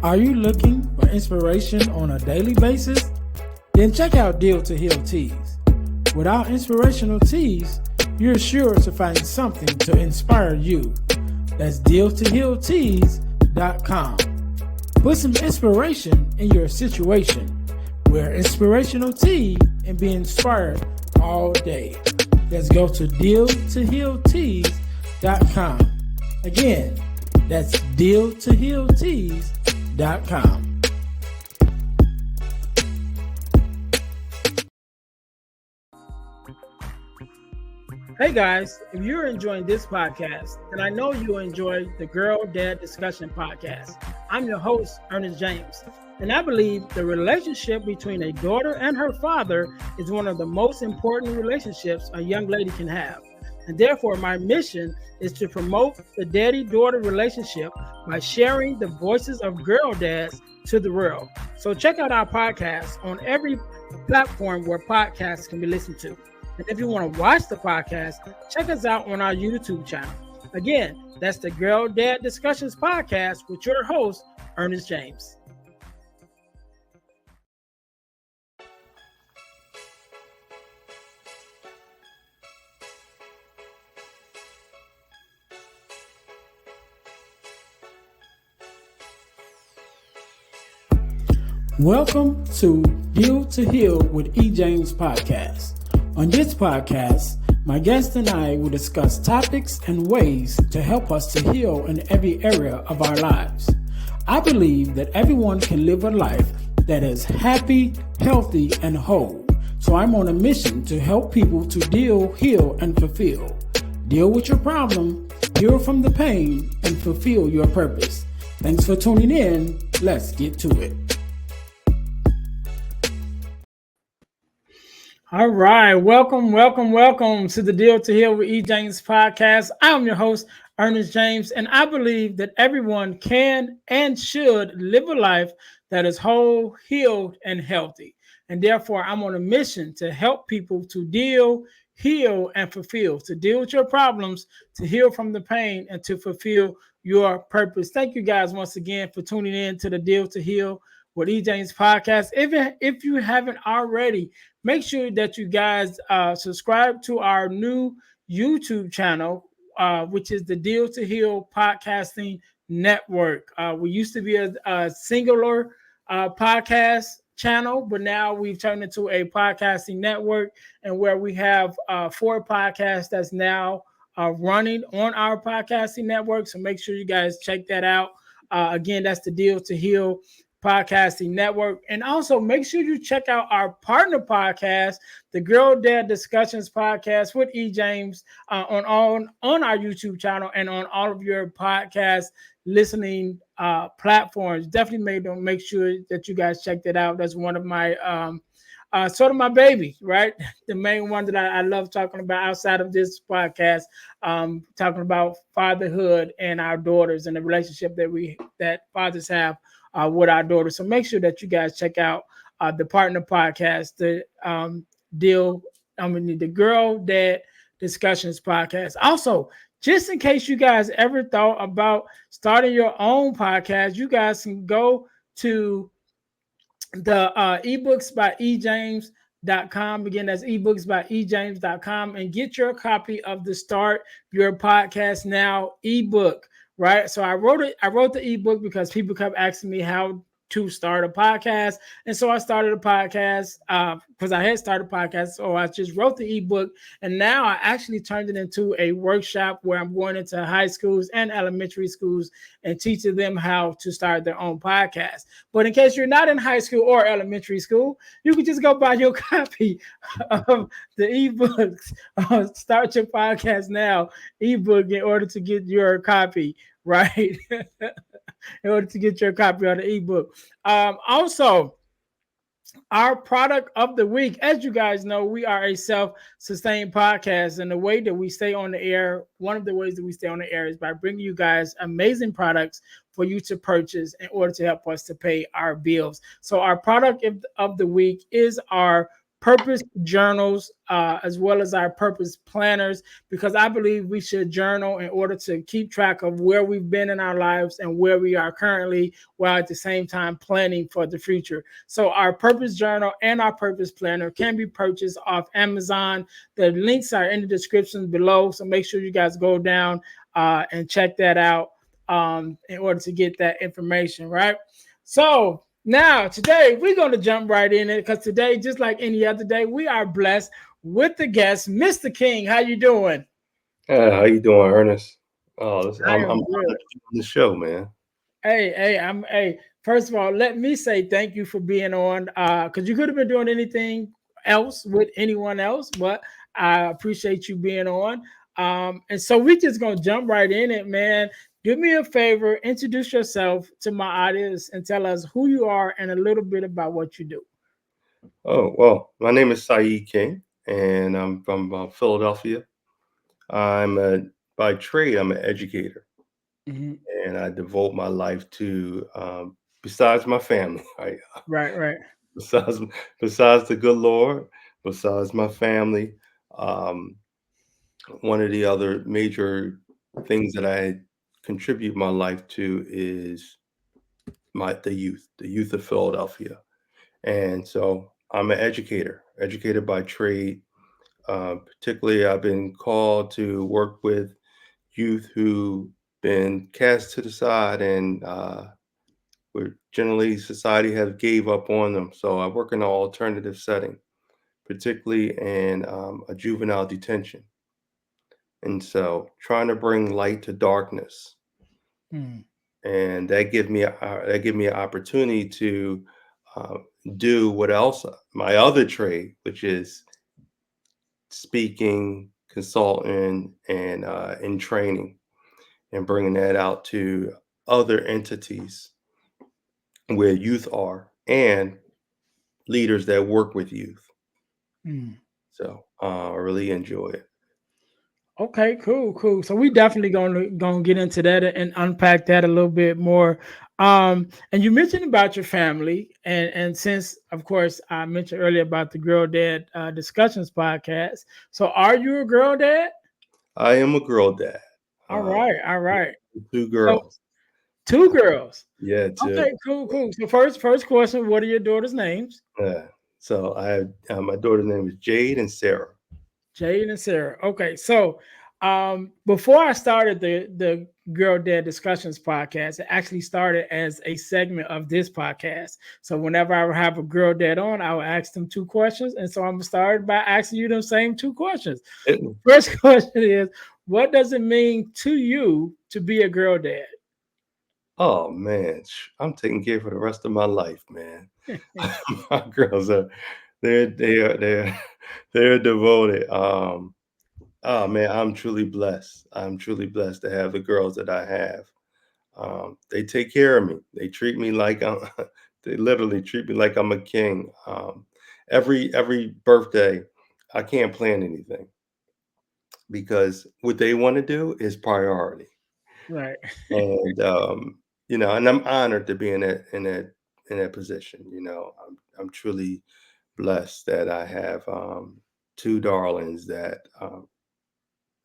Are you looking for inspiration on a daily basis? Then check out Deal to Heal Tees. With our inspirational tees, you're sure to find something to inspire you. That's dealtohealtees.com. Put some inspiration in your situation. Wear inspirational tea and be inspired all day. Let's go to dealtohealtees.com. Again, that's dealtohealtees.com. Hey guys, if you're enjoying this podcast, then I know you enjoy the Girl Dad Discussion podcast. I'm your host, Ernest James, and I believe the relationship between a daughter and her father is one of the most important relationships a young lady can have. And therefore, my mission is to promote the daddy-daughter relationship by sharing the voices of girl dads to the world. So check out our podcast on every platform where podcasts can be listened to. And if you want to watch the podcast, check us out on our YouTube channel. Again, that's the Girl Dad Discussions podcast with your host, Ernest James. Welcome to Deal to Heal with E. James podcast. On this podcast, my guest and I will discuss topics and ways to help us to heal in every area of our lives. I believe that everyone can live a life that is happy, healthy, and whole. So I'm on a mission to help people to deal, heal, and fulfill. Deal with your problem, heal from the pain, and fulfill your purpose. Thanks for tuning in. Let's get to it. All right. Welcome to the Deal to Heal with E. James podcast. I'm your host, Ernest James, and I believe that everyone can and should live a life that is whole, healed, and healthy. And therefore, I'm on a mission to help people to deal, heal, and fulfill, to deal with your problems, to heal from the pain, and to fulfill your purpose. Thank you guys once again for tuning in to the Deal to Heal with E. James podcast. If you haven't already, make sure that you guys subscribe to our new YouTube channel, which is the Deal to Heal Podcasting Network. We used to be a singular podcast channel, but now we've turned into a podcasting network, and where we have 4 podcasts that's now running on our podcasting network. So make sure you guys check that out. Again, that's the Deal to Heal Podcasting Network. And also make sure you check out our partner podcast, the Girl Dad Discussions podcast with E. James, on our YouTube channel and on all of your podcast listening platforms. Definitely make sure that you guys check that out. That's one of my sort of my baby, right? The main one that I love talking about outside of this podcast, talking about fatherhood and our daughters and the relationship that fathers have with our daughters. So make sure that you guys check out the partner podcast, the Girl Dad Discussions podcast. Also, just in case you guys ever thought about starting your own podcast, you guys can go to the ebooks by ejames.com. Again, that's ebooks by ejames.com, and get your copy of the Start Your Podcast Now ebook. Right. So I wrote the ebook because people kept asking me how to start a podcast. And so I started a podcast because I had started a podcast. So I just wrote the ebook, and now I actually turned it into a workshop where I'm going into high schools and elementary schools and teaching them how to start their own podcast. But in case you're not in high school or elementary school, you can just go buy your copy of the ebooks, Start Your Podcast Now ebook, in order to get your copy, right? In order to get your copy of the ebook. Also, our product of the week, as you guys know, we are a self-sustained podcast, and the way that we stay on the air, one of the ways that we stay on the air is by bringing you guys amazing products for you to purchase in order to help us to pay our bills. So our product of the week is our purpose journals, as well as our purpose planners, because I believe we should journal in order to keep track of where we've been in our lives and where we are currently, while at the same time planning for the future. So our purpose journal and our purpose planner can be purchased off Amazon. The links are in the description below, so make sure you guys go down and check that out in order to get that information, right? So now today we're going to jump right in it, because today, just like any other day, we are blessed with the guest, Mr. King. How you doing? How you doing, Ernest? Oh, I I'm am honored good. to be on the show, man. Hey. First of all, let me say thank you for being on. Because you could have been doing anything else with anyone else, but I appreciate you being on. And so we just gonna jump right in it, man. Do me a favor, introduce yourself to my audience and tell us who you are and a little bit about what you do. Oh, well, my name is Syeed King, and I'm from Philadelphia. I'm a by trade, I'm an educator, Mhm. and I devote my life to besides my family, right? Right, right. Besides besides the good Lord, besides my family, um, one of the other major things that I contribute my life to is the youth of Philadelphia. And so I'm an educator, educator by trade. Particularly, I've been called to work with youth who been cast to the side and where generally society has gave up on them. So I work in an alternative setting, particularly in a juvenile detention. And so trying to bring light to darkness, Mm, and that give me an opportunity to uh, do what else my other trade, which is speaking, consulting, and in training, and bringing that out to other entities where youth are and leaders that work with youth. mm. So I really enjoy it. Okay, cool. So we definitely gonna get into that and unpack that a little bit more. And you mentioned about your family, and since of course I mentioned earlier about the Girl Dad Discussions podcast. So are you a girl dad? I am a girl dad. All Uh, right, all right. two So girls. two girls. Yeah, two. Okay, cool. So first question: what are your daughters' names? Yeah. So I have my daughter's name is Jade and Sarah. Jade and Sarah. Okay, so before I started the Girl Dad Discussions podcast, it actually started as a segment of this podcast. So whenever I would have a girl dad on, I would ask them two questions, and so I'm gonna start by asking you them same two questions. Hit me. First question is, what does it mean to you to be a girl dad? Oh man, I'm taking care for the rest of my life, man. My girls are they're they're devoted. Oh man, I'm truly blessed. I'm truly blessed to have the girls that I have. They take care of me. They treat me like I'm. They literally treat me like I'm a king. Every birthday, I can't plan anything because what they want to do is priority. Right. And and I'm honored to be in that position. I'm truly blessed that I have two darlings that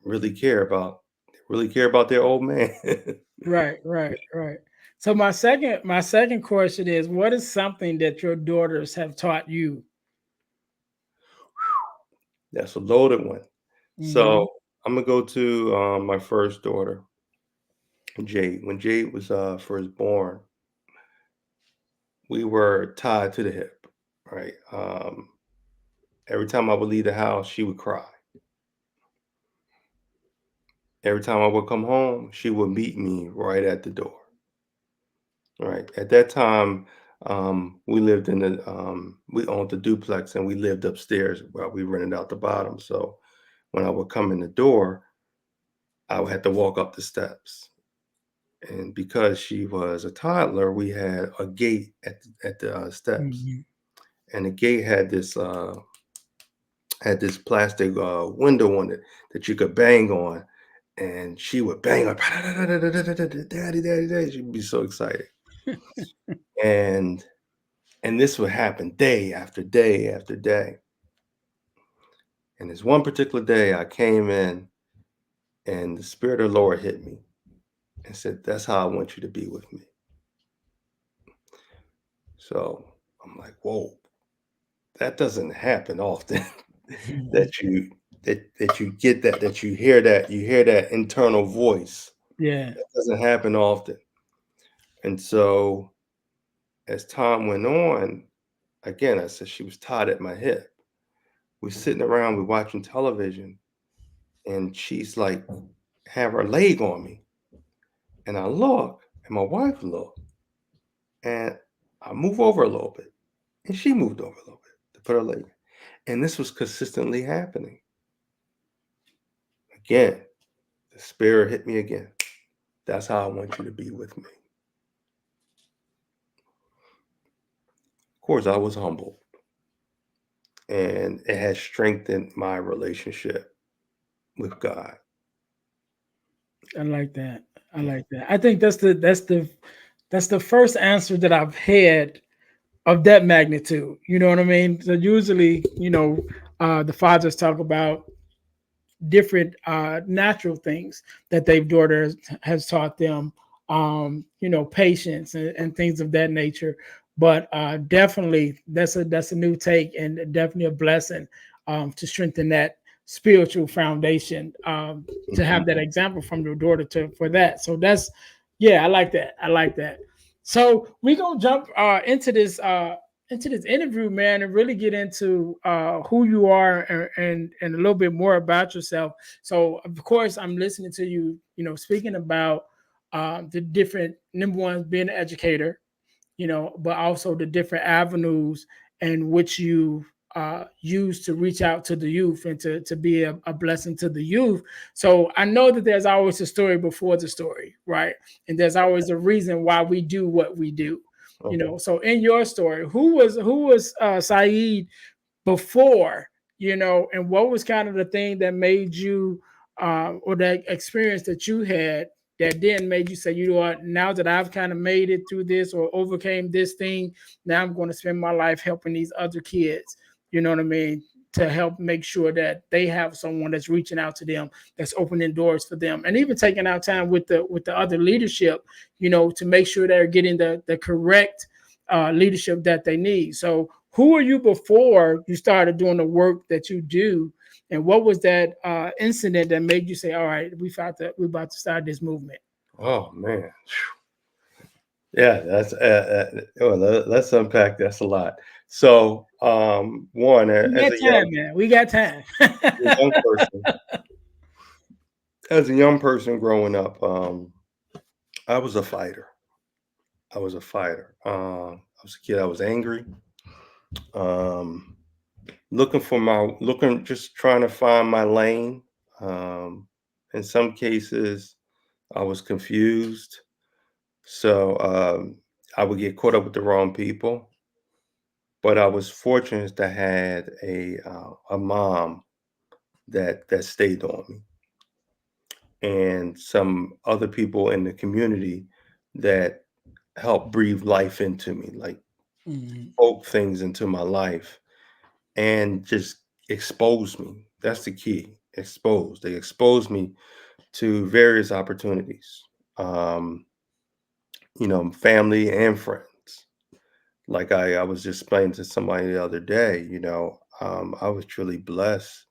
really care about really care about their old man. Right. So my second question is, what is something that your daughters have taught you? That's a loaded one. So Hmm. I'm gonna go to my first daughter, Jade. When Jade was first born, we were tied to the hip, right? Every time I would leave the house, she would cry. Every time I would come home, she would meet me right at the door. Right. At that time, we lived in we owned the duplex and we lived upstairs while we rented out the bottom. So when I would come in the door, I would have to walk up the steps. And because she was a toddler, we had a gate at the steps, Hmm. and the gate had this plastic window on it that you could bang on, and she would bang on, daddy, daddy, daddy. She'd be so excited, and this would happen day after day after day. And this one particular day, I came in, and the Spirit of the Lord hit me and said, "That's how I want you to be with me." So I'm like, "Whoa, that doesn't happen often." Mhm. that you that you get that you hear that internal voice. Yeah. That doesn't happen often. And so as time went on, again, I said she was tied at my hip. We're sitting around, we're watching television, and she's like, have her leg on me. And I look, and my wife looked, and I move over a little bit, and she moved over a little bit to put her leg. And this was consistently happening. Again, the spirit hit me again. That's how I want you to be with me. Of course, I was humble, and it has strengthened my relationship with God. I like that. I like that. I think that's the first answer that I've had of that magnitude. You know what I mean? So usually, the fathers talk about different natural things that their daughter has taught them, patience and things of that nature. But definitely, that's a new take and definitely a blessing to strengthen that spiritual foundation. To Mhm. have that example from your daughter to for that. So that's yeah, I like that. I like that. So we're gonna jump into this interview, man, and really get into who you are and a little bit more about yourself. So, of course, I'm listening to you, speaking about the different number one being an educator, but also the different avenues in which you use to reach out to the youth and to be a blessing to the youth. So I know that there's always a story before the story, right? And there's always a reason why we do what we do. Okay. So in your story, who was Syeed before, and what was kind of the thing that made you, or that experience that you had that then made you say, you know what, now that I've kind of made it through this or overcame this thing, now I'm going to spend my life helping these other kids, you know what I mean? To help make sure that they have someone that's reaching out to them, that's opening doors for them, and even taking out time with the other leadership, to make sure they're getting the correct leadership that they need. So, who were you before you started doing the work that you do, and what was that incident that made you say, "All right, we're about to start this movement"? Oh man. Yeah, that's well, let's unpack. That's a lot. So, one, We as got a time, man. We got time. young person, growing up, I was a fighter. I was a fighter. I was a kid. I was angry. Um, just trying to find my lane. Um, in some cases, I was confused. So I would get caught up with the wrong people. But I was fortunate to had a mom that stayed on me, and some other people in the community that helped breathe life into me, like Mhm. spoke things into my life and just exposed me. That's the key. Exposed. They exposed me to various opportunities. Um, family and friends. Like I was just explaining to somebody the other day, I was truly blessed.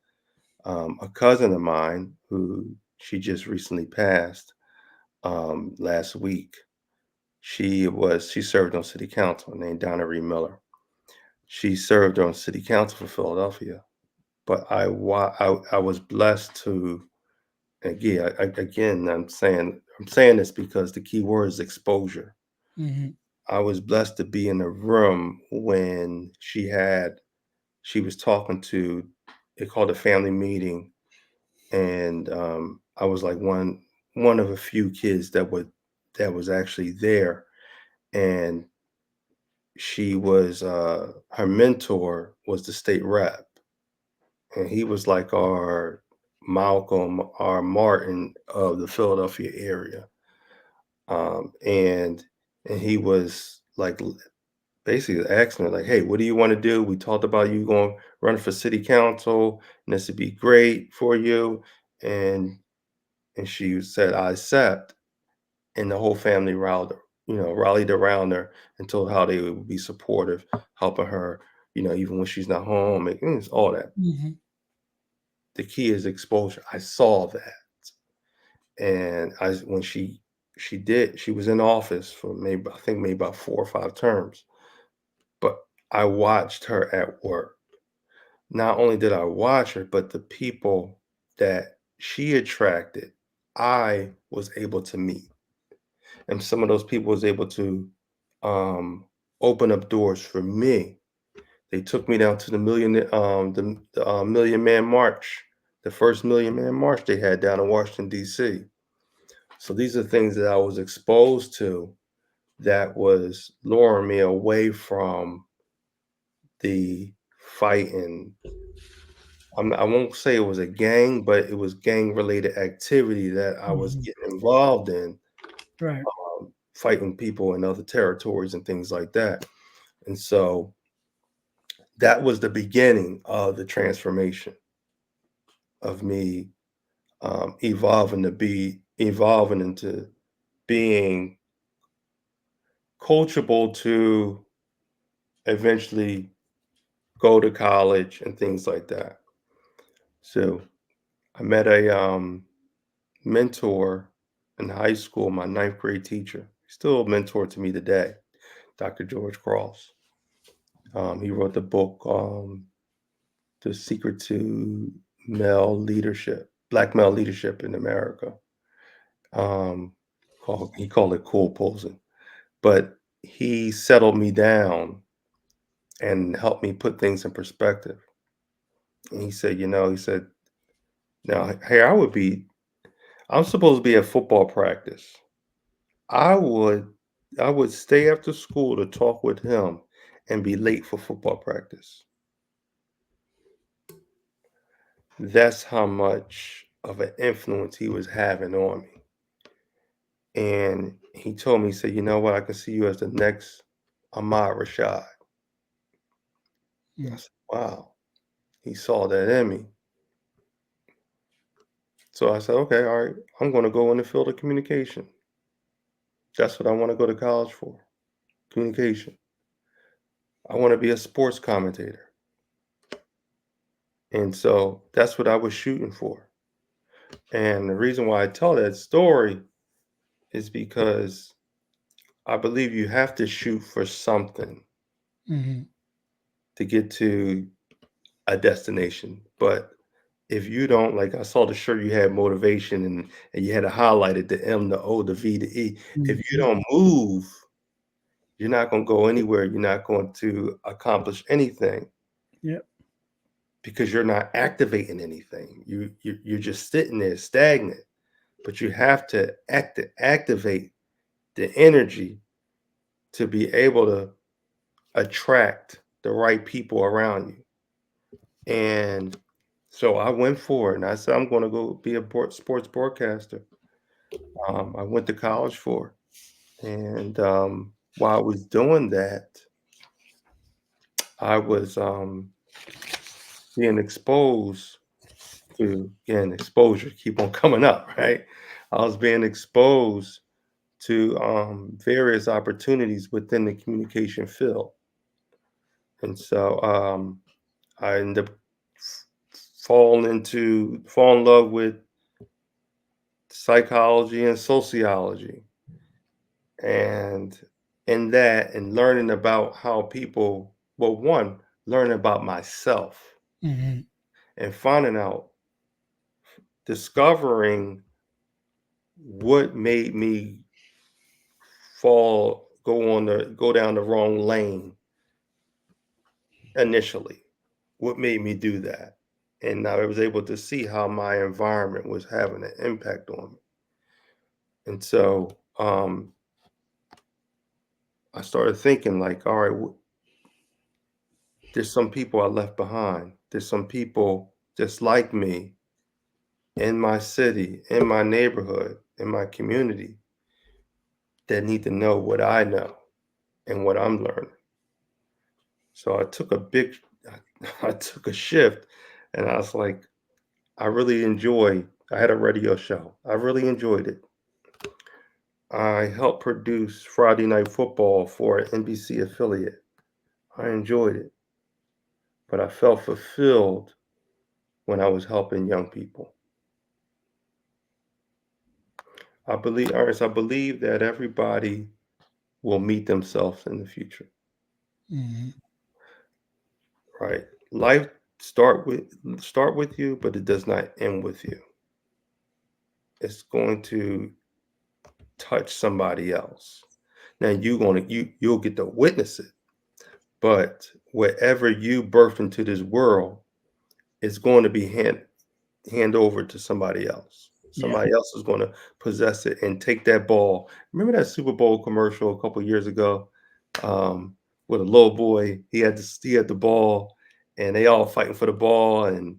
A cousin of mine who she just recently passed last week. She served on city council, named Donna Ree Miller. She served on city council for Philadelphia, but I was blessed to, again, again, I'm saying this because the key word is exposure. Mhm. I was blessed to be in a room when she was talking to, they called a family meeting, and I was like one of a few kids that was actually there, and her mentor was the state rep, and he was like our Malcolm, our Martin of the Philadelphia area, and he was like basically asking her like, "Hey, what do you want to do? We talked about you going running for city council, and this would be great for you." And she said, "I accept." And the whole family rallied around her and told how they would be supportive, helping her, even when she's not home. It's all that. Mhm. The key is exposure. I saw that, and when she was in office for maybe I think maybe about 4 or 5 terms, but I watched her at work. Not only did I watch her, but the people that she attracted, I was able to meet. And some of those people was able to um, open up doors for me. They took me down to the Million Man March, the first Million Man March they had down in Washington D.C. So these are things that I was exposed to that was luring me away from the fighting. I won't say it was a gang, but it was gang related activity that I was Mhm. getting involved in, Right. fighting people in other territories and things like that. And so that was the beginning of the transformation of me evolving into being coachable to eventually go to college and things like that. So I met a mentor in high school, my ninth grade teacher, still a mentor to me today, Dr. George Cross. He wrote the book, The Secret to Male Leadership, Black Male Leadership in America. Um, he called it Cool Posing. But he settled me down and helped me put things in perspective. And he said, now, hey, I'm supposed to be at football practice. I would I would stay after school to talk with him and be late for football practice. That's how much of an influence he was having on me. And he told me, he said, you know what, I can see you as the next Ahmad Rashad. I Mm. said, wow, he saw that in me. So I said, okay, all right, I'm going to go in the field of communication. That's what I want to go to college for, communication. I want to be a sports commentator. And so that's what I was shooting for. And the reason why I tell that story is because I believe you have to shoot for something Mhm. to get to a destination. But if you don't, like I saw the shirt you had motivation and you had to highlight it, the M, the O, the V, the E. If you Mhm. don't move, you're not going to go anywhere. You're not going to accomplish anything Yep. because you're not activating anything. You're just sitting there stagnant. But you have to activate the energy to be able to attract the right people around you. And so I went for it, and I said, I'm going to go be a sports broadcaster. I went to college for it. And while I was doing that, I was being exposed to, again, exposure keep on coming up, right? I was being exposed to various opportunities within the communication field. And so I ended up fall in love with psychology and sociology, and in that and learning about how people, well, one, learning about myself Mhm. and finding out, discovering what made me go down the wrong lane initially, what made me do that. And I was able to see how my environment was having an impact on me. And so I started thinking like, all right, there's some people I left behind. There's some people just like me in my city, in my neighborhood, in my community that need to know what I know and what I'm learning. So I took a shift, and I was like, I really enjoy. I had a radio show. I really enjoyed it. I helped produce Friday Night Football for an NBC affiliate. I enjoyed it, but I felt fulfilled when I was helping young people. Ernest, I believe that everybody will meet themselves in the future, Mhm. right? Life start with you, but it does not end with you. It's going to touch somebody else. Now you'll get to witness it, but whatever you birth into this world is going to be hand over to somebody else. Yeah. Somebody else is going to possess it and take that ball. Remember that Super Bowl commercial a couple years ago, with a little boy? He had the ball, and they all fighting for the ball, and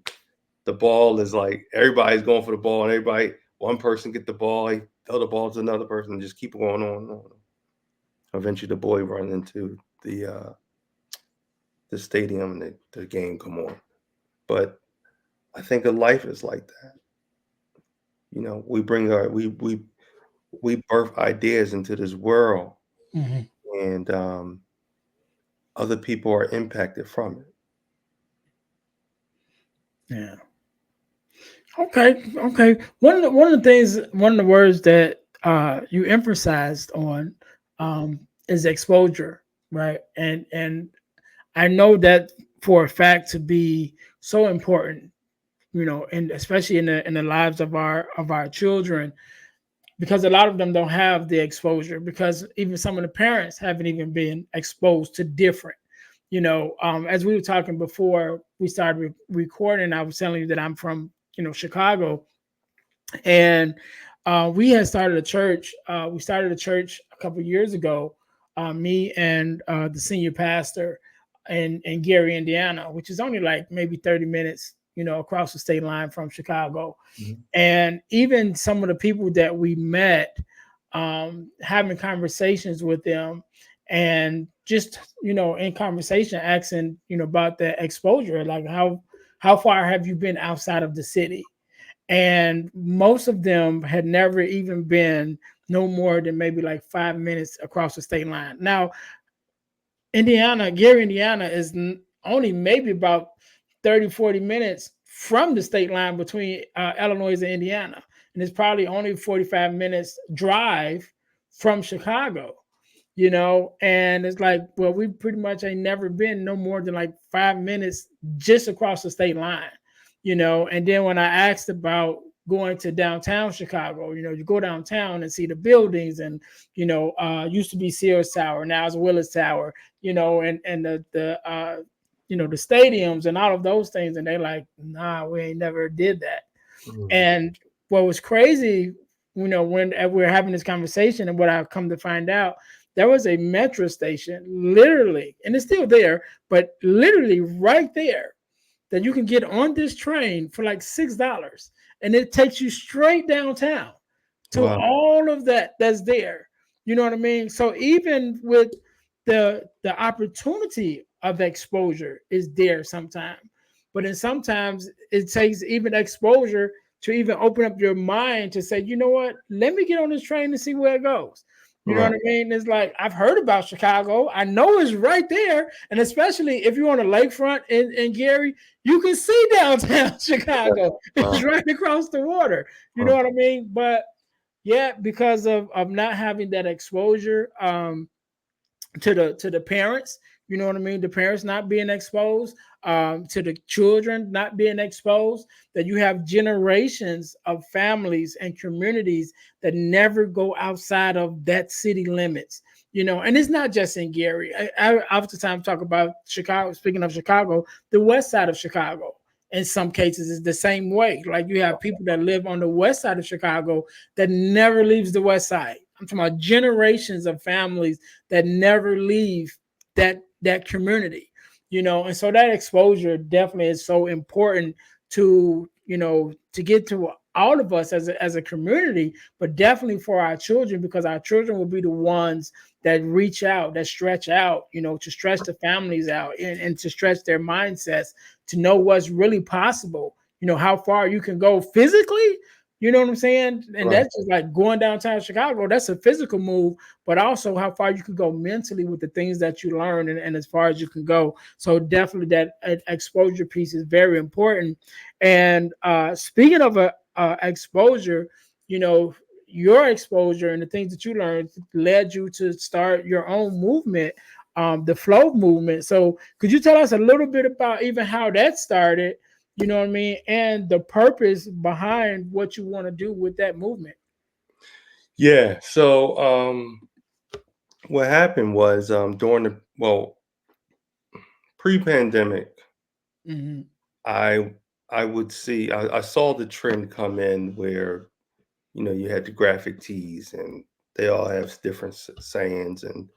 the ball is like everybody's going for the ball, and one person get the ball, he throw the ball to another person, and just keep going on and on. Eventually, the boy run into the stadium, and the game come on. But I think of life is like that. We bring we birth ideas into this world, Mhm. and other people are impacted from it. Yeah. Okay. Okay. One of the things, one of the words that you emphasized on is exposure, right? And I know that for a fact to be so important, and especially in the lives of our children, because a lot of them don't have the exposure, because even some of the parents haven't even been exposed to different. As we were talking before we started recording, I was telling you that I'm from Chicago, and we had started a church. We started a church a couple of years ago. Me and the senior pastor in Gary, Indiana, which is only like maybe 30 minutes, across the state line from Chicago. Mhm. And even some of the people that we met, having conversations with them, and just in conversation asking about the exposure, like how far have you been outside of the city? And most of them had never even been no more than maybe like 5 minutes across the state line. Now, Gary, Indiana is only maybe about 30, 40 minutes from the state line between Illinois and Indiana. And it's probably only 45 minutes drive from Chicago, and it's like, well, we pretty much ain't never been no more than like 5 minutes just across the state line. And then when I asked about going to downtown Chicago, you go downtown and see the buildings, and used to be Sears Tower, now it's Willis Tower, and the stadiums and all of those things, and they're like, nah, we ain't never did that. Mhm. And what was crazy, when we were having this conversation, and what I've come to find out, there was a metro station literally, and it's still there, but literally right there, that you can get on this train for like $6, and it takes you straight downtown to Wow. all of that's there. You know what I mean? So even with the opportunity of exposure is there sometimes, but then sometimes it takes even exposure to even open up your mind to say, you know what, let me get on this train and see where it goes. You know Right. what I mean? It's like, I've heard about Chicago. I know it's right there. And especially if you're on the lakefront in Gary, you can see downtown Chicago. Wow. It's right across the water. You know Wow. what I mean? But yeah, because of not having that exposure, to the parents, you know what I mean, the parents not being exposed, to the children not being exposed, that you have generations of families and communities that never go outside of that city limits. And it's not just in Gary. I oftentimes talk about Chicago. Speaking of Chicago, the west side of Chicago in some cases is the same way. Like, you have people that live on the west side of Chicago that never leaves the west side. I'm talking about generations of families that never leave that community. And so that exposure definitely is so important to to get to all of us as a community, but definitely for our children, because our children will be the ones that reach out, that stretch out, to stretch the families out, and to stretch their mindsets to know what's really possible, how far you can go physically. You know what I'm saying? And Right. that's just like going downtown Chicago. That's a physical move, but also how far you can go mentally with the things that you learn, and as far as you can go. So definitely that exposure piece is very important. And speaking of exposure, you know, your exposure and the things that you learned led you to start your own movement, the flow movement. So could you tell us a little bit about even how that started? You know what I mean? And the purpose behind what you want to do with that movement. Yeah. So what happened was during the pre-pandemic, Hmm. I I would see I saw the trend come in where you had the graphic tees and they all have different sayings and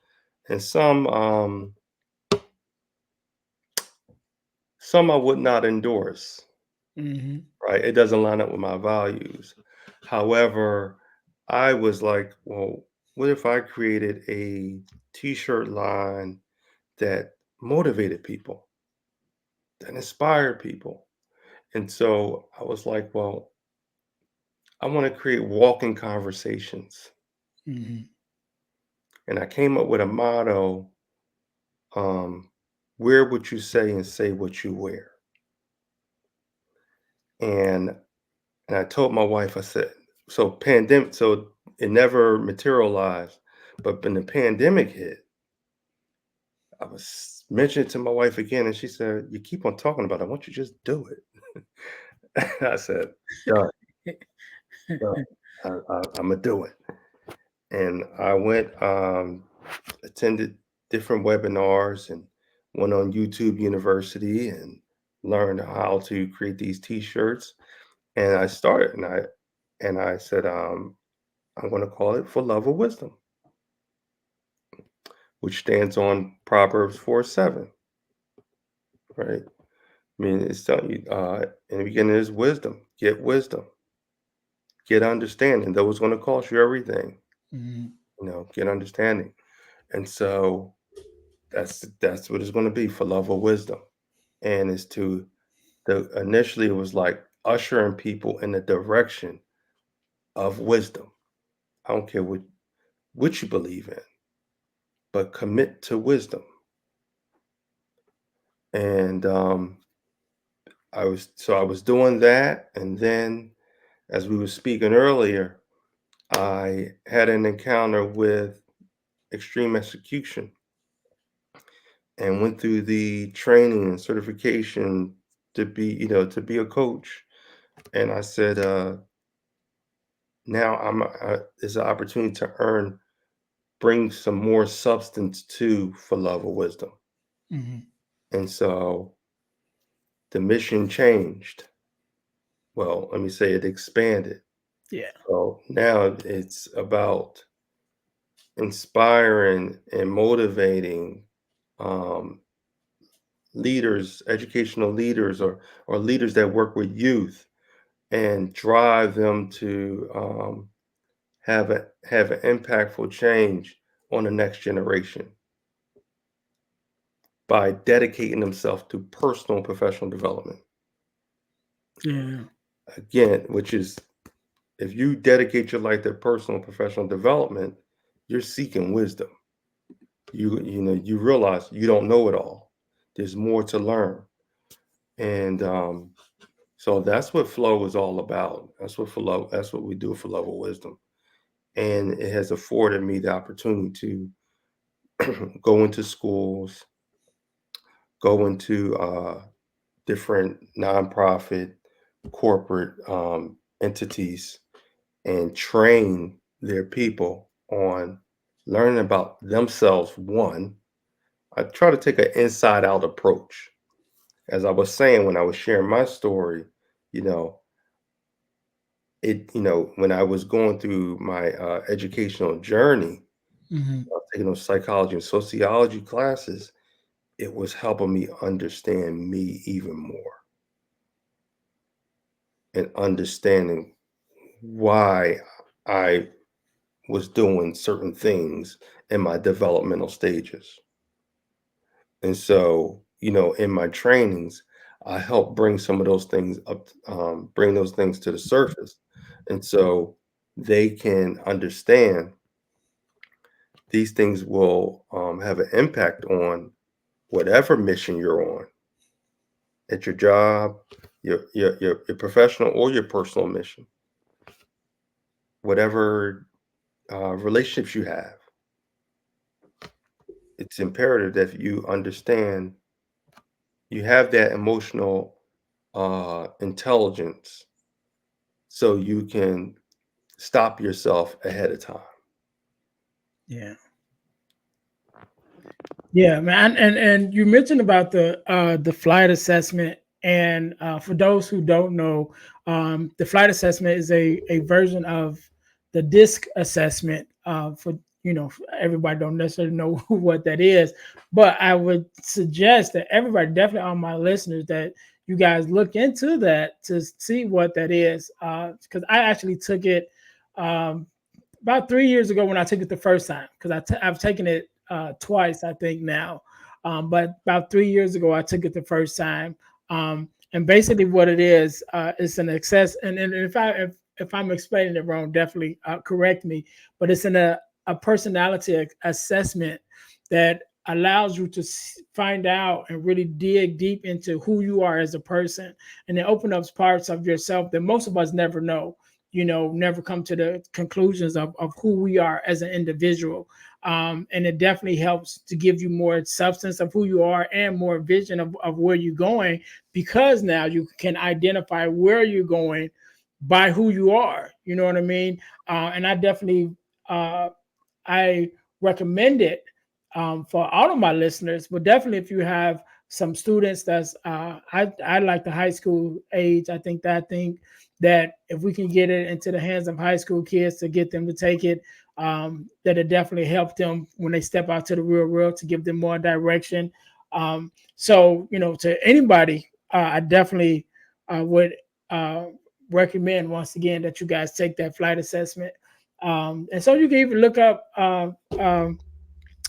some I would not endorse. Hmm. Right, it doesn't line up with my values. However, I was like, well, what if I created a t-shirt line that motivated people, that inspired people? And so I was like, well, I want to create walking conversations. Hmm. And I came up with a motto, um, wear what you say and say what you wear. And and I told my wife, I said, so it never materialized. But when the pandemic hit, I was mentioning it to my wife again, and she said, you keep on talking about it. Why don't you just do it? I said, done, done. I'm gonna do it. And I went, attended different webinars and went on YouTube University and learned how to create these T-shirts. And I started, and I said, I'm going to call it For Love of Wisdom, which stands on Proverbs 4:7, right? I mean, it's telling you, in the beginning is wisdom, get understanding. Though it's going to cost you everything, Hmm. get understanding. And so that's what it's going to be, for love of wisdom. And it's to the initially it was like ushering people in the direction of wisdom. I don't care what you believe in, but commit to wisdom. And I was doing that, and then as we were speaking earlier, I had an encounter with extreme execution and went through the training and certification to be a coach. And I said, now there's an opportunity to bring some more substance to For Love or Wisdom. Hmm. And so the mission changed. Well, let me say it expanded. Yeah. So now it's about inspiring and motivating um, leaders, educational leaders, or leaders that work with youth, and drive them to have an impactful change on the next generation by dedicating themselves to personal and professional development. Yeah. Again, which is, if you dedicate your life to personal and professional development, you're seeking wisdom. You realize you don't know it all. There's more to learn. And so that's what flow is all about. That's what we do for Love of Wisdom. And it has afforded me the opportunity to go into schools, go into different nonprofit, corporate entities, and train their people on learning about themselves. One, I try to take an inside out approach. As I was saying when I was sharing my story, you know, when I was going through my educational journey, Hmm. taking those psychology and sociology classes, it was helping me understand me even more and understanding. why I was doing certain things in my developmental stages. And so, in my trainings, I help bring some of those things up, bring those things to the surface. And so they can understand these things will have an impact on whatever mission you're on at your job, your professional or your personal mission, whatever relationships you have. It's imperative that you understand you have that emotional intelligence so you can stop yourself ahead of time. Yeah. Yeah, man, and you mentioned about the flight assessment, and for those who don't know, the flight assessment is a version of the DISC assessment. For everybody don't necessarily know what that is, but I would suggest that everybody, definitely all my listeners, that you guys look into that to see what that is, because I actually took it. Um, about 3 years ago when I took it the first time, because I've taken it twice, I think now. But about 3 years ago, I took it the first time. And basically, what it is, it's an access. And if I'm explaining it wrong, definitely correct me. But it's a personality assessment that allows you to find out and really dig deep into who you are as a person, and it opens up parts of yourself that most of us never know, never come to the conclusions of who we are as an individual. And it definitely helps to give you more substance of who you are and more vision of where you're going, because now you can identify where you're going by who you are. You know what I mean? And I definitely I recommend it for all of my listeners, but definitely if you have some students that's I like the high school age. I think that if we can get it into the hands of high school kids to get them to take it, that it definitely help them when they step out to the real world, to give them more direction. So to anybody, I definitely would uh, recommend once again that you guys take that flight assessment. And so you can even look up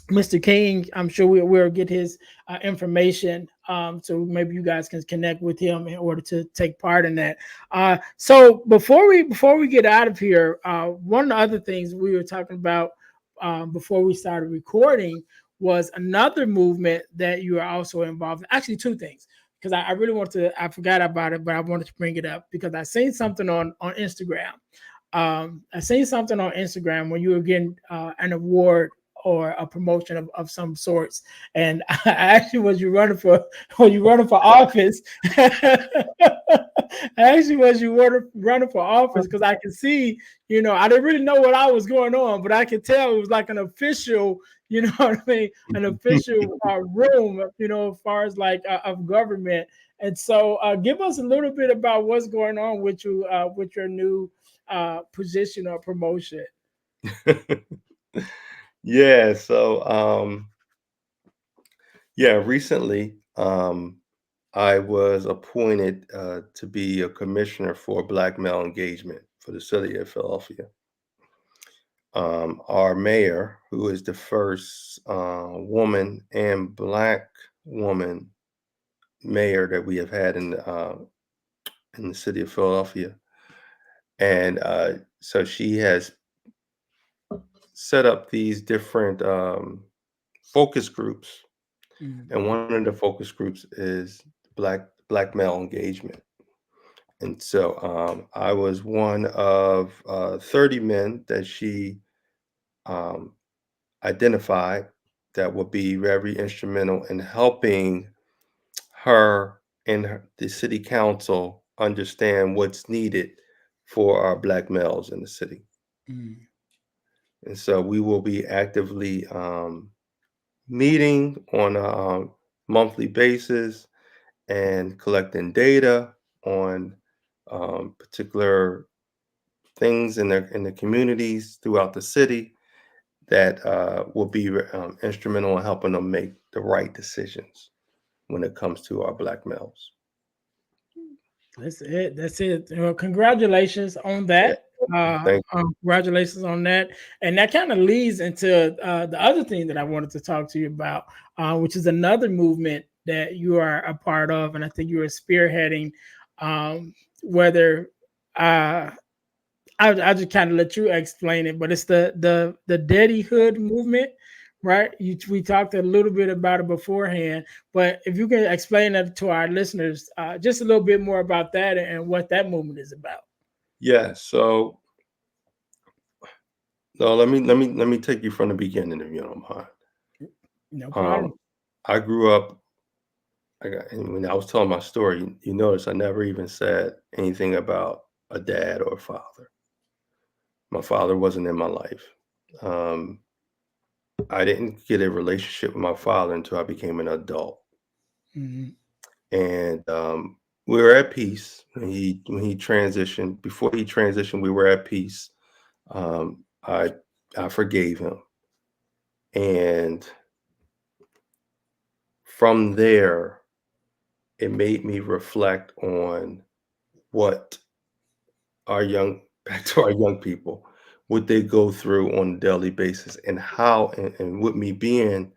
Mr. King. I'm sure we'll get his information. So maybe you guys can connect with him in order to take part in that. So before we get out of here, one of the other things we were talking about before we started recording was another movement that you are also involved in. Actually, two things, because I really want to. I forgot about it, but I wanted to bring it up because I seen something on Instagram. I seen something on Instagram when you were getting an award or a promotion of some sorts, and I actually was you running for when you running for office. Actually, was you running for office, because I could see, I didn't really know what I was going on, but I could tell it was like an official, what I mean, an official room, as far as like of government. And so, give us a little bit about what's going on with you, with your new position or promotion. Yeah. So, yeah, recently, I was appointed to be a commissioner for Black male engagement for the city of Philadelphia. Our mayor, who is the first woman and Black woman mayor that we have had in the city of Philadelphia, and so she has set up these different focus groups, Mm, and one of the focus groups is Black male engagement. And so I was one of 30 men that she um, identified that would be very instrumental in helping her and the city council understand what's needed for our Black males in the city. mm, And so we will be actively meeting on a monthly basis and collecting data on particular things in the communities throughout the city that will be instrumental in helping them make the right decisions when it comes to our Black males. that's it. That's it. Well, congratulations on Yeah, that. Thank Congratulations on that. And that kind of leads into the other thing that I wanted to talk to you about, which is another movement that you are a part of, and I think you are spearheading. Whether uh, I just kind of let you explain it, but it's the daddyhood movement, right? We talked a little bit about it beforehand, but if you can explain that to our listeners, just a little bit more about that and what that movement is about. Yeah. So no, let me take you from the beginning if you don't mind. No Um, problem. I grew up. And when I was telling my story, you notice I never even said anything about a dad or a father. My father wasn't in my life. Um, I didn't get a relationship with my father until I became an adult, Hmm. and we were at peace when he transitioned. Before he transitioned, we were at peace. Um, I I forgave him, and from there, it made me reflect on what our young back to our young people, what they go through on a daily basis, and how, and with me being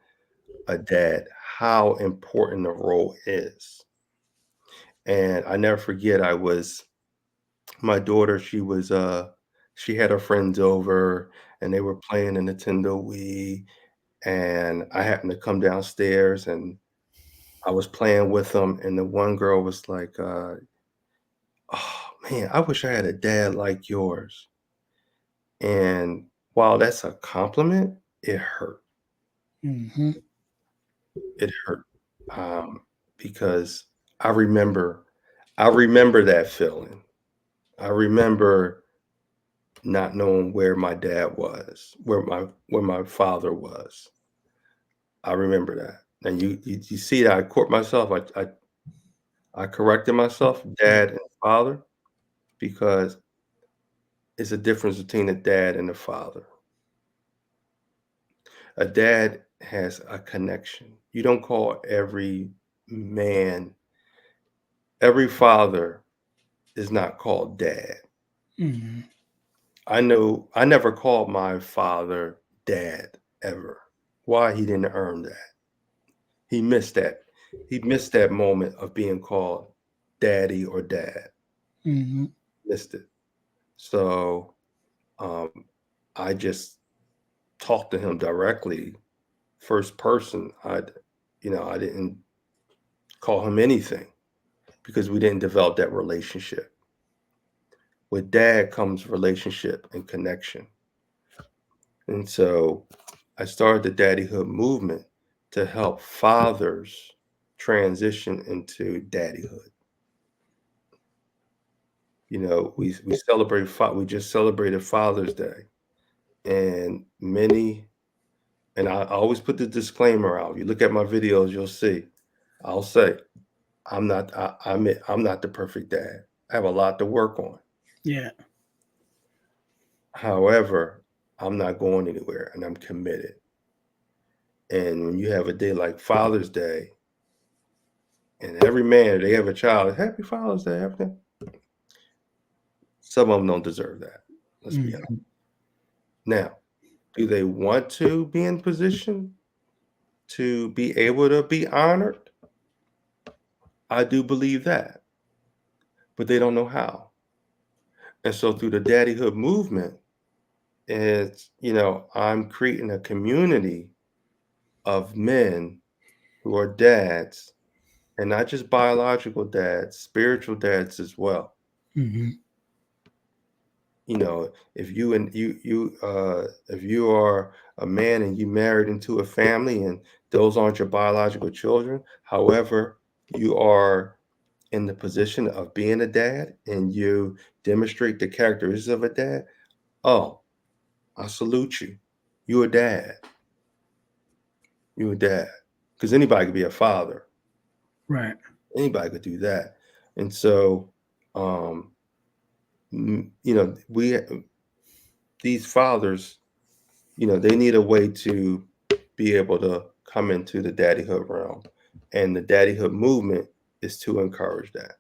a dad, how important the role is. And I never forget, I was my daughter, she had her friends over and they were playing a Nintendo Wii, and I happened to come downstairs and I was playing with them, and the one girl was like, "Oh man, I wish I had a dad like yours." And while that's a compliment, it hurt. Hmm. It hurt, because I remember I remember that feeling. I remember not knowing where my dad was, where my father was. I remember that. And you see that I caught myself. I corrected myself, Yeah. dad and father, because it's a difference between a dad and a father. A dad has a connection. You don't call man, every father is not called dad. Hmm. I know I never called my father dad ever. Why? He didn't earn that. He missed that. He missed that moment of being called daddy or dad. Hmm. Missed it. So um, I just talked to him directly, first person. I didn't call him anything because we didn't develop that relationship. With dad comes relationship and connection. And so I started the daddyhood movement to help fathers transition into daddyhood. We just celebrated Father's Day, and I always put the disclaimer out. If you look at my videos, you'll see. I'll say I'm not the perfect dad. I have a lot to work on. Yeah. However, I'm not going anywhere, and I'm committed. And when you have a day like Father's Day, and every man, they have a child, Happy Father's Day, some of them don't deserve that. Let's be honest. Hmm. Now, do they want to be in position to be able to be honored? I do believe that, but they don't know how. And so through the daddyhood movement, I'm creating a community of men who are dads, and not just biological dads, spiritual dads as well. Hmm. If you are a man and you married into a family and those aren't your biological children, however, you are in the position of being a dad and you demonstrate the characteristics of a dad, oh, I salute you. You a dad. You a dad. Because anybody could be a father. Right. Anybody could do that. And so, um, we these fathers, they need a way to be able to come into the daddyhood realm. And the daddyhood movement is to encourage that.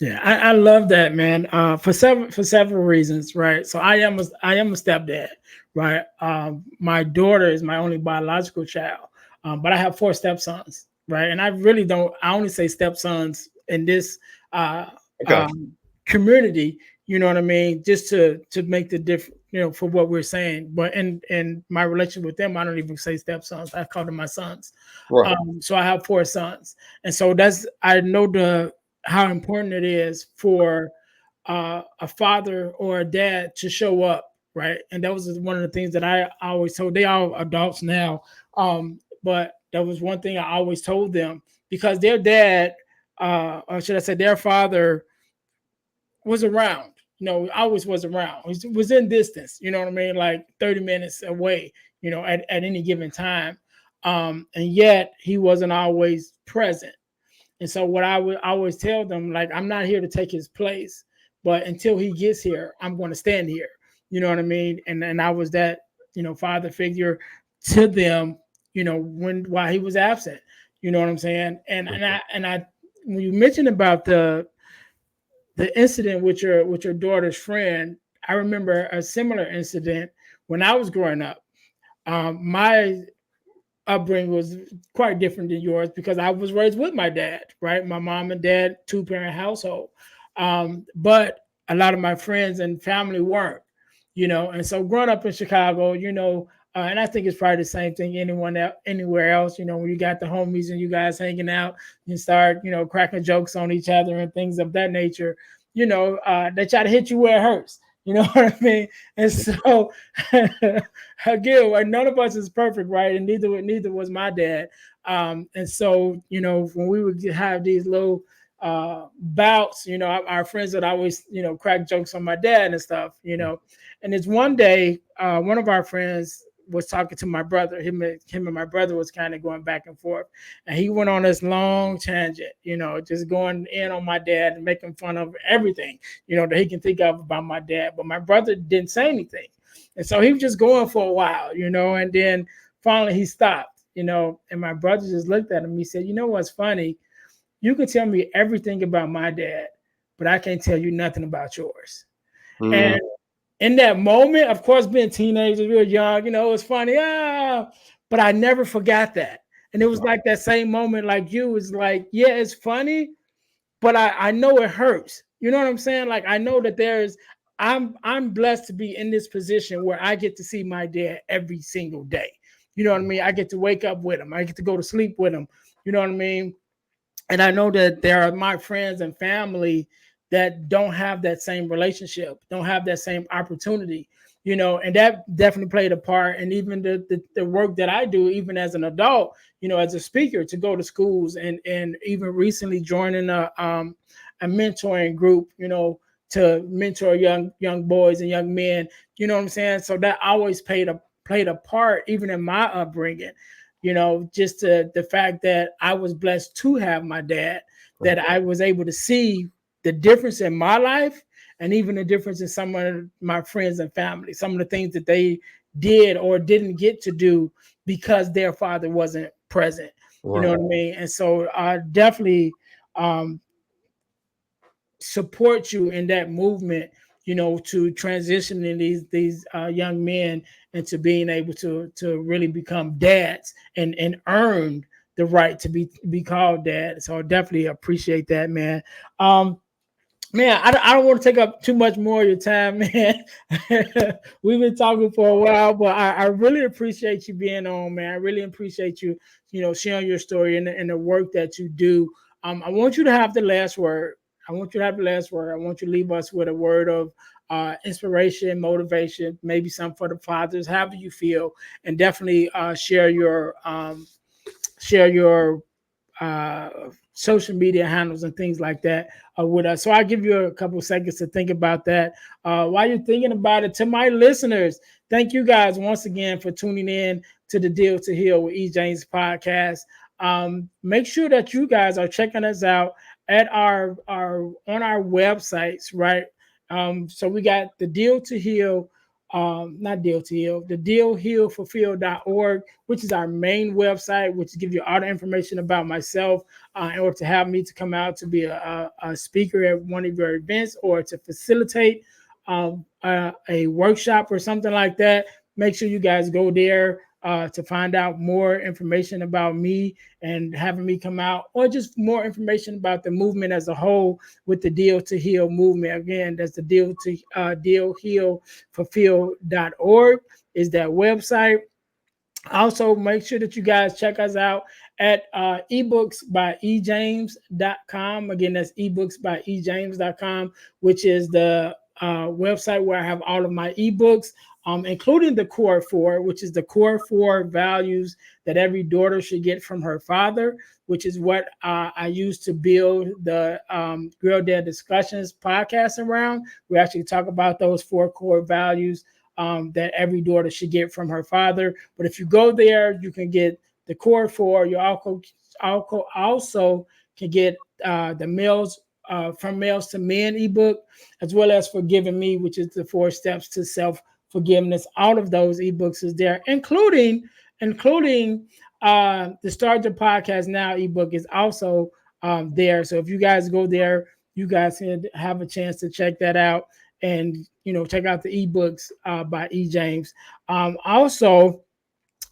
Yeah, I love that, man. For several reasons, right? So I am a stepdad, right? My daughter is my only biological child, but I have four stepsons, right? And I really don't. I only say stepsons in this uh, I got you. um, community. You know what I mean? Just to make the difference, for what we're saying. But in my relationship with them, I don't even say stepsons. I call them my sons. Right. So I have four sons, and so that's I know the how important it is for a father or a dad to show up, right? And that was one of the things that I always told. They are adults now, but that was one thing I always told them because their dad, or should I say, their father was around. Always was around. Was in distance. You know what I mean? Like 30 minutes away. At any given time, and yet he wasn't always present. And so what I would always tell them, like, I'm not here to take his place, but until he gets here, I'm going to stand here. You know what I mean? And I was that, father figure to them, while he was absent. You know what I'm saying? And I when you mentioned about the incident with your daughter's friend, I remember a similar incident when I was growing up. My upbringing was quite different than yours because I was raised with my dad, right? My mom and dad, two-parent household. But a lot of my friends and family weren't, And so growing up in Chicago, and I think it's probably the same thing anywhere else. When you got the homies and you guys hanging out, you start, cracking jokes on each other and things of that nature. They try to hit you where it hurts. You know what I mean? And so again, like, none of us is perfect, right? And neither was my dad. And so, when we would have these little bouts, our friends would always, crack jokes on my dad and stuff, And it's one day, one of our friends was talking to my brother. Him and my brother was kind of going back and forth, and he went on this long tangent, just going in on my dad and making fun of everything, that he can think of about my dad. But my brother didn't say anything, and so he was just going for a while, and then finally he stopped, and my brother just looked at him. He said, "You know what's funny? You can tell me everything about my dad, but I can't tell you nothing about yours." And Mm, in that moment, of course, being teenagers, we were young, it was funny. But I never forgot that. And it was like that same moment, like you, was like, yeah, it's funny, but I know it hurts. You know what I'm saying? Like, I know that I'm blessed to be in this position where I get to see my dad every single day. You know what I mean? I get to wake up with him. I get to go to sleep with him. You know what I mean? And I know that there are my friends and family that don't have that same relationship, don't have that same opportunity, and that definitely played a part. And even the work that I do, even as an adult, as a speaker, to go to schools and even recently joining a mentoring group, to mentor young boys and young men, you know what I'm saying? So that always played a part, even in my upbringing, just the fact that I was blessed to have my dad, right. that I was able to see the difference in my life and even the difference in some of my friends and family, some of the things that they did or didn't get to do because their father wasn't present. You know Right. what I mean? And so I definitely um, support you in that movement, to transitioning these young men into being able to really become dads and earn the right to be called dad. So I definitely appreciate that, man. Um, Man, I don't want to take up too much more of your time, man. We've been talking for a while, but I really appreciate you being on, man. I really appreciate you, sharing your story and the work that you do. I want you to have the last word. I want you to have the last word. I want you to leave us with a word of inspiration, motivation, maybe some for the fathers, however you feel, and definitely share your uh, social media handles and things like that with us. So I'll give you a couple seconds to think about that. While you're thinking about it, to my listeners, thank you guys once again for tuning in to the Deal to Heal with E. James podcast. Make sure that you guys are checking us out at our on our websites, right? So we got the Deal to Heal not Deal to Heal, the dealhealfulfill.org, which is our main website, which gives you all the information about myself in order to have me to come out to be a speaker at one of your events or to facilitate a workshop or something like that. Make sure you guys go there to find out more information about me and having me come out, or just more information about the movement as a whole with the Deal to Heal movement. Again, that's the dealhealfulfill.org is that website. Also, make sure that you guys check us out at ebooksbyejames.com. Again, that's ebooksbyejames.com, which is the website where I have all of my ebooks, including the Core Four, which is the Core Four values that every daughter should get from her father, which is what I use to build the Girl Dad Discussions podcast around. We actually talk about those four core values that every daughter should get from her father. But if you go there, you can get the Core Four. You also can get the males from males to men ebook, as well as Forgiving Me, which is the 4 steps to self forgiveness. All of those ebooks is there, including the Start Your Podcast Now ebook is also there. So if you guys go there, you guys can have a chance to check that out and check out the ebooks by E. James. Also,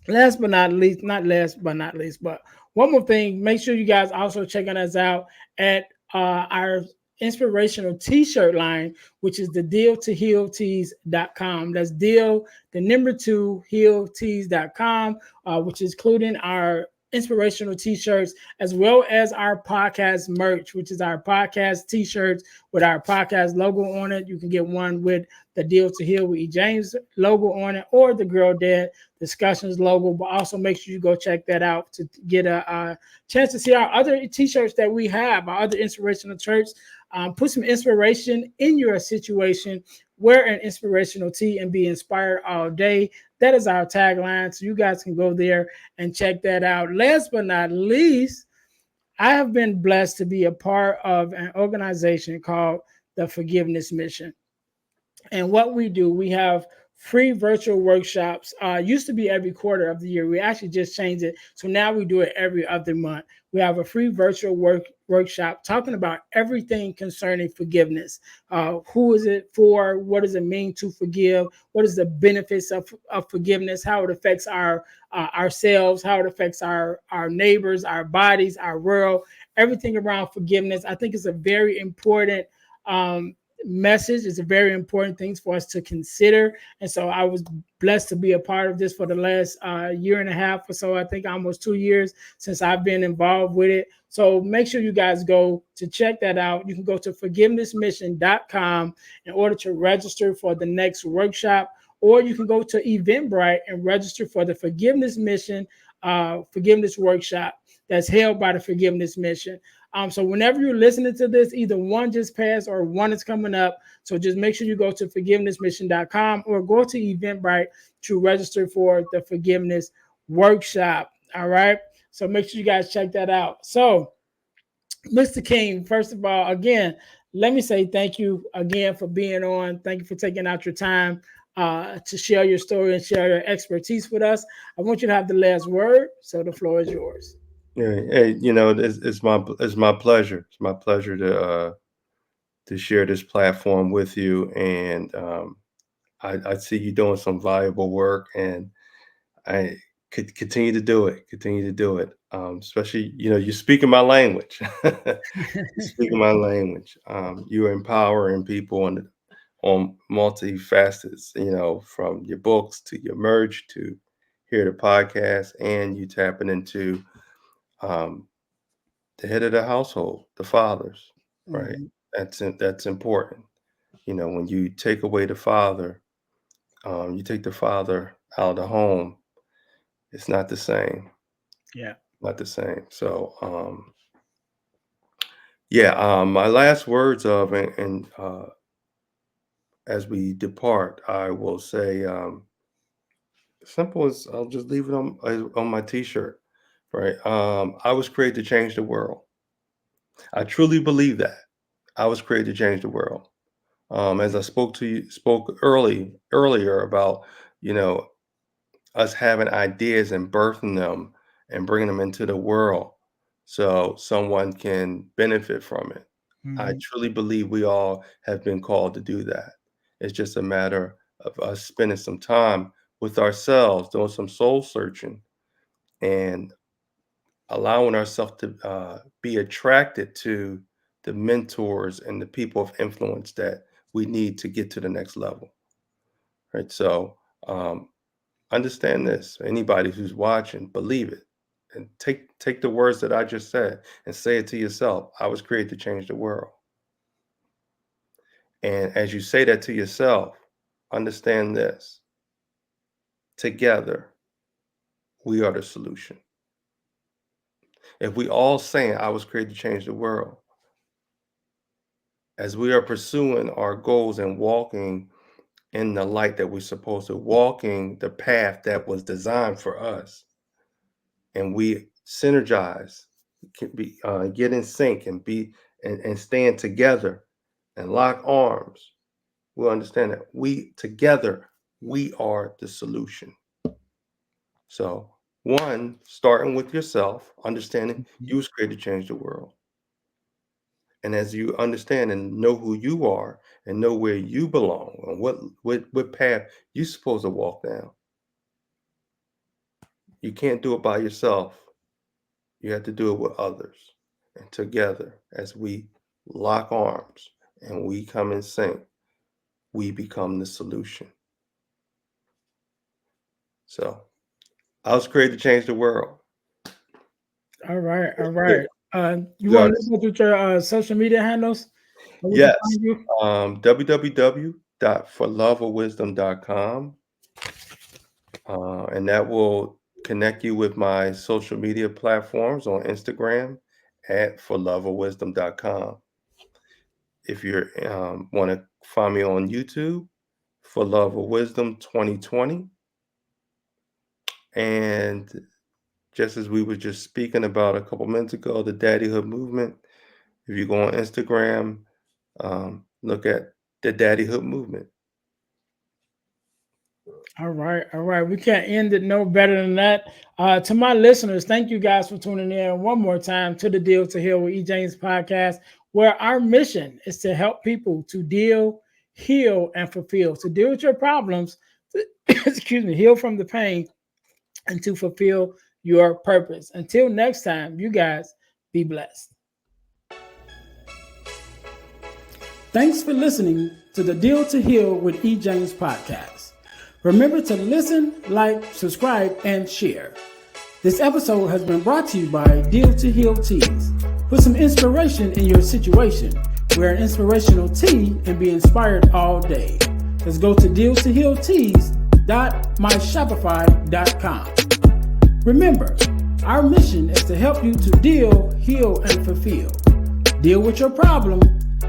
last but not least, but one more thing, make sure you guys also checking us out at our inspirational t-shirt line, which is the deal to heal tees.com. That's deal the number 2 heal tees.com, which is including our inspirational t-shirts as well as our podcast merch, which is our podcast t-shirts with our podcast logo on it. You can get one with the Deal to Heal with E. James logo on it, or the Girl Dad Discussions logo. But also make sure you go check that out to get a chance to see our other t-shirts that we have, our other inspirational shirts. Put some inspiration in your situation. Wear an inspirational tee and be inspired all day. That is our tagline. So you guys can go there and check that out. Last but not least, I have been blessed to be a part of an organization called the Forgiveness Mission. And what we do, we have free virtual workshops. Used to be every quarter of the year. We actually just changed it. So now we do it every other month. We have a free virtual workshop talking about everything concerning forgiveness. Who is it for? What does it mean to forgive? What is the benefits of forgiveness? How it affects ourselves, how it affects our neighbors, our bodies, our world, everything around forgiveness. I think it's a very important message. Is a very important thing for us to consider. And so I was blessed to be a part of this for the last year and a half or so. I think almost 2 years since I've been involved with it. So make sure you guys go to check that out. You can go to forgivenessmission.com in order to register for the next workshop, or you can go to Eventbrite and register for the Forgiveness Mission forgiveness workshop that's held by the Forgiveness Mission. So whenever you're listening to this, either one just passed or one is coming up. So just make sure you go to forgivenessmission.com or go to Eventbrite to register for the forgiveness workshop. All right. So make sure you guys check that out. So, Mr. King, first of all, again, let me say thank you again for being on. Thank you for taking out your time to share your story and share your expertise with us. I want you to have the last word. So the floor is yours. Yeah, hey, it's my pleasure. It's my pleasure to share this platform with you, and I see you doing some valuable work, and I could continue to do it. Continue to do it. Especially, you're speaking my language. You're speaking my language. You're empowering people on multifacets. From your books to your merge to here the podcast, and you tapping into um, the head of the household, the fathers, right? Mhm. That's important. When you take away the father, you take the father out of the home, it's not the same. Yeah. Not the same. So, yeah. My last words of and as we depart, I will say, simple as I'll just leave it on my T-shirt, right? I was created to change the world. I truly believe that I was created to change the world. As I spoke earlier about, you know, us having ideas and birthing them and bringing them into the world so someone can benefit from it. I Mhm. truly believe we all have been called to do that. It's just a matter of us spending some time with ourselves, doing some soul searching, and allowing ourselves to be attracted to the mentors and the people of influence that we need to get to the next level. Right. So, um, understand this. Anybody who's watching, believe it, and take the words that I just said and say it to yourself. I was created to change the world. And as you say that to yourself, understand this. Together, we are the solution. If we all saying I was created to change the world, as we are pursuing our goals and walking in the light that we're supposed to, walking the path that was designed for us, and we synergize, can be get in sync and be and stand together and lock arms, we'll understand that we together we are the solution. So one, starting with yourself, understanding you was created to change the world. And as you understand and know who you are and know where you belong and what path you're supposed to walk down, you can't do it by yourself. You have to do it with others. And together, as we lock arms and we come in sync, we become the solution. So I was created to change the world. All right, all Yeah, right. You we want are to look at your social media handles so we can yes. find you? www.forloveofwisdom.com. And that will connect you with my social media platforms on Instagram at forloveofwisdom.com. If you want to find me on YouTube, For Love of Wisdom 2020. And just as we were just speaking about a couple minutes ago, the Daddyhood movement, if you go on Instagram, look at the Daddyhood movement. All right, all right. We can't end it no better than that. To my listeners, thank you guys for tuning in one more time to the Deal to Heal with E. James podcast, where our mission is to help people to deal, heal, and fulfill, to deal with your problems, excuse me, heal from the pain, and to fulfill your purpose. Until next time, you guys be blessed. Thanks for listening to the Deal to Heal with E. James podcast. Remember to listen, like, subscribe, and share. This episode has been brought to you by Deal to Heal Teas. Put some inspiration in your situation. Wear an inspirational tea and be inspired all day. Let's go to dealtohealteas.myshopify.com. Remember, our mission is to help you to deal, heal, and fulfill. Deal with your problem,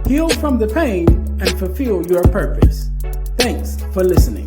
heal from the pain, and fulfill your purpose. Thanks for listening.